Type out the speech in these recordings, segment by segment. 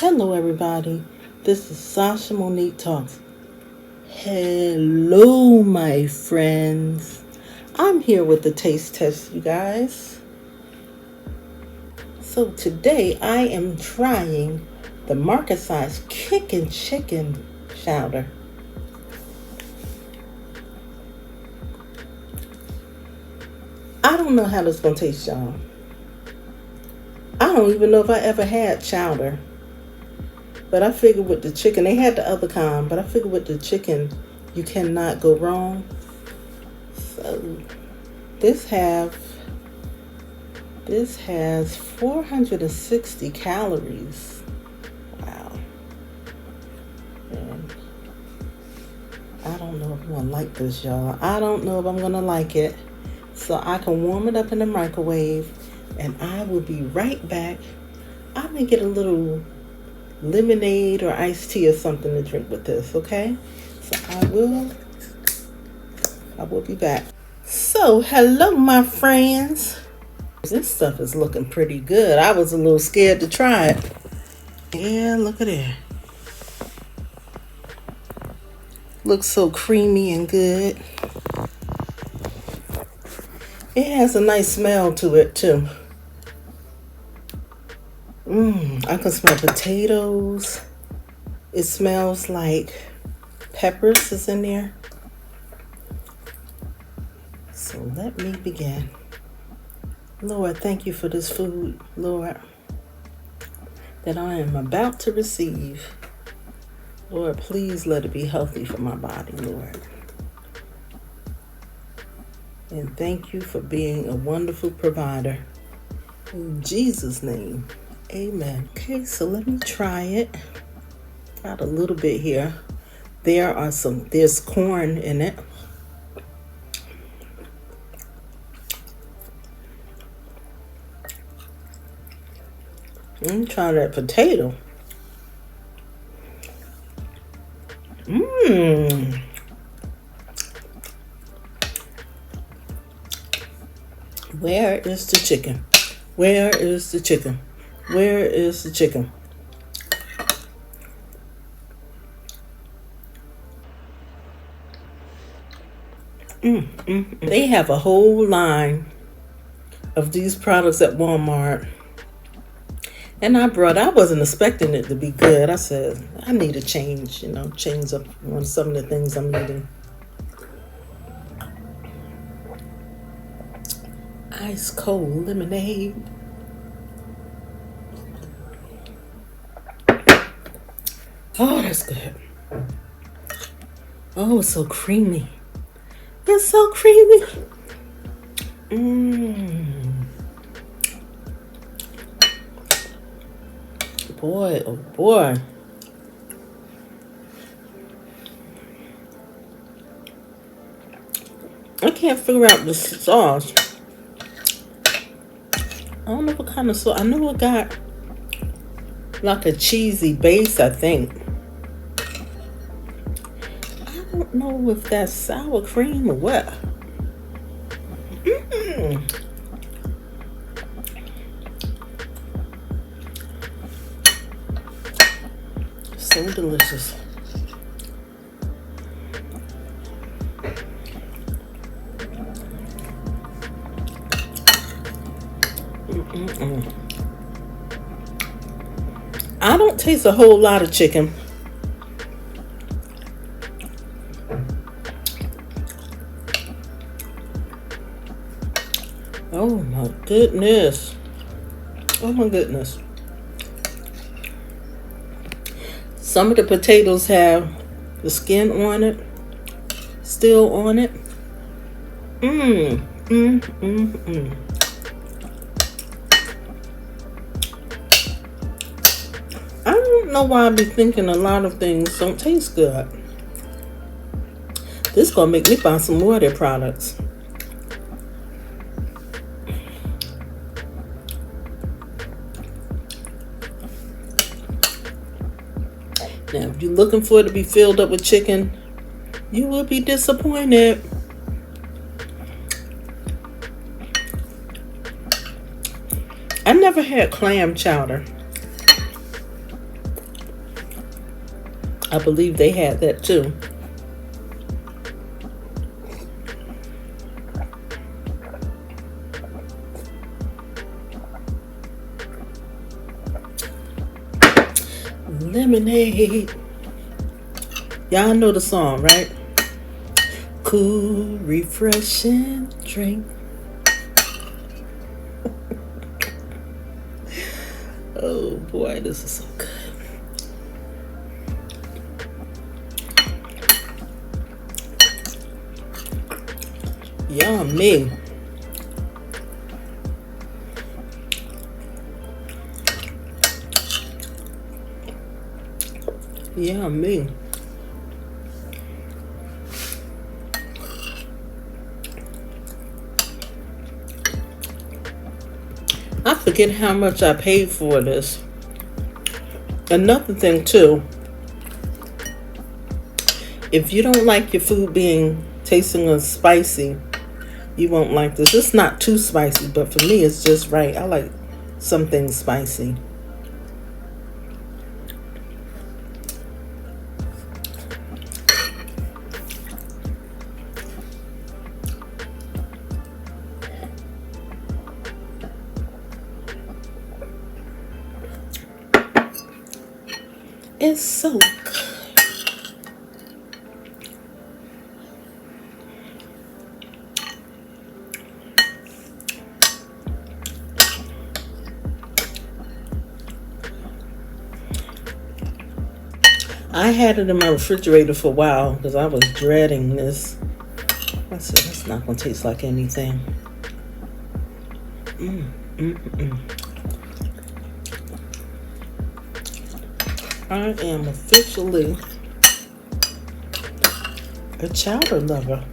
Hello everybody, this is Sasha Monique Talks. Hello my friends. I'm here with the taste test, you guys. So today I am trying the Marketside Kickin chicken chowder. I don't know how this is going to taste, y'all. I don't even know if I ever had chowder. But I figured with the chicken, they had the other kind, but I figured with the chicken, you cannot go wrong. So this has 460 calories. Wow. And I don't know if I'm going to like this, y'all. I don't know if I'm going to like it. So I can warm it up in the microwave, and I will be right back. I'm going to get a little lemonade or iced tea or something to drink with this, okay? So I will be back. So hello my friends. This stuff is looking pretty good. I was a little scared to try it. Yeah, look at it. Looks so creamy and good. It has a nice smell to it too. I can smell potatoes. It smells like peppers is in there. So let me begin. Lord, thank you for this food, Lord, that I am about to receive. Lord, please let it be healthy for my body, Lord. And thank you for being a wonderful provider. In Jesus' name. Amen. Okay, so let me try it. Got a little bit here. There's corn in it. Let me try that potato. Where is the chicken? Where is the chicken? Where is the chicken? They have a whole line of these products at Walmart. And I wasn't expecting it to be good. I said, I need a change up on some of the things I'm eating. Ice cold lemonade. Oh, that's good. Oh, it's so creamy. It's so creamy. Boy, oh boy. I can't figure out the sauce. I don't know what kind of sauce. I know it got like a cheesy base, I think. I don't know if that's sour cream or what. So delicious. I don't taste a whole lot of chicken. Oh my goodness. Oh my goodness. Some of the potatoes have the skin on it, still on it. I don't know why I be thinking a lot of things don't taste good. This is gonna make me buy some more of their products. Now, if you're looking for it to be filled up with chicken, you will be disappointed. I never had clam chowder. I believe they had that too. Lemonade. Y'all know the song, right? Cool, refreshing drink. Oh boy, this is so good. Yummy. Yummy. I forget how much I paid for this. Another thing too, if you don't like your food tasting spicy, you won't like this. It's not too spicy, but for me it's just right. I like something spicy. It's so good. I had it in my refrigerator for a while because I was dreading this. I said, it's not going to taste like anything. I am officially a chowder lover.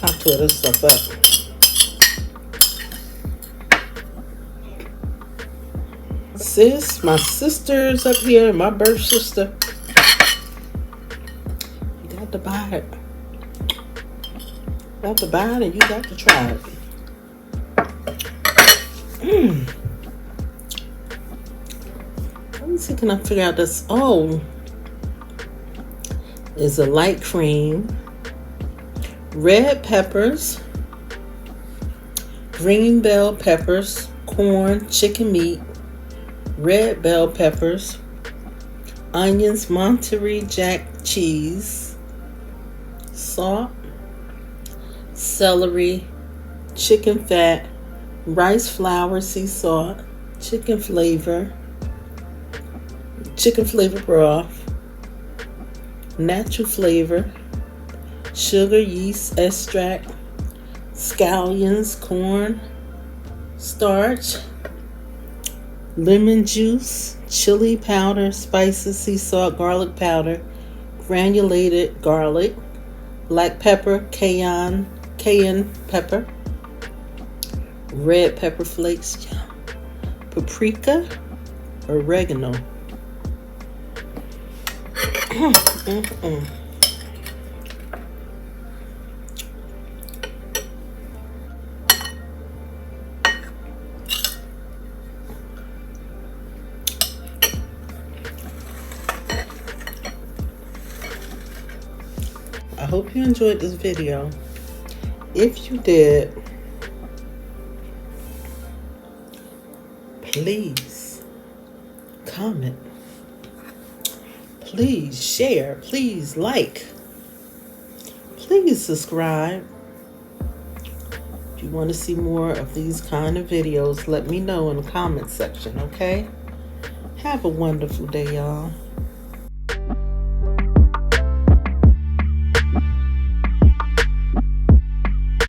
I'll tear this stuff up. Sis, my sister's up here, my birth sister. You got to buy it. You got to buy it and you got to try it. Let me see, can I figure out this? Oh, it's a light cream. Red peppers, green bell peppers, corn, chicken meat, red bell peppers, onions, Monterey Jack cheese, salt, celery, chicken fat, rice flour, sea salt, chicken flavor broth, natural flavor, sugar, yeast extract, scallions, corn starch, lemon juice, chili powder, spices, sea salt, garlic powder, granulated garlic, black pepper, cayenne pepper, red pepper flakes, paprika, oregano. I hope you enjoyed this video. If you did, please comment, please share, please like, please subscribe. If you want to see more of these kind of videos, let me know in the comment section, okay? Have a wonderful day, y'all.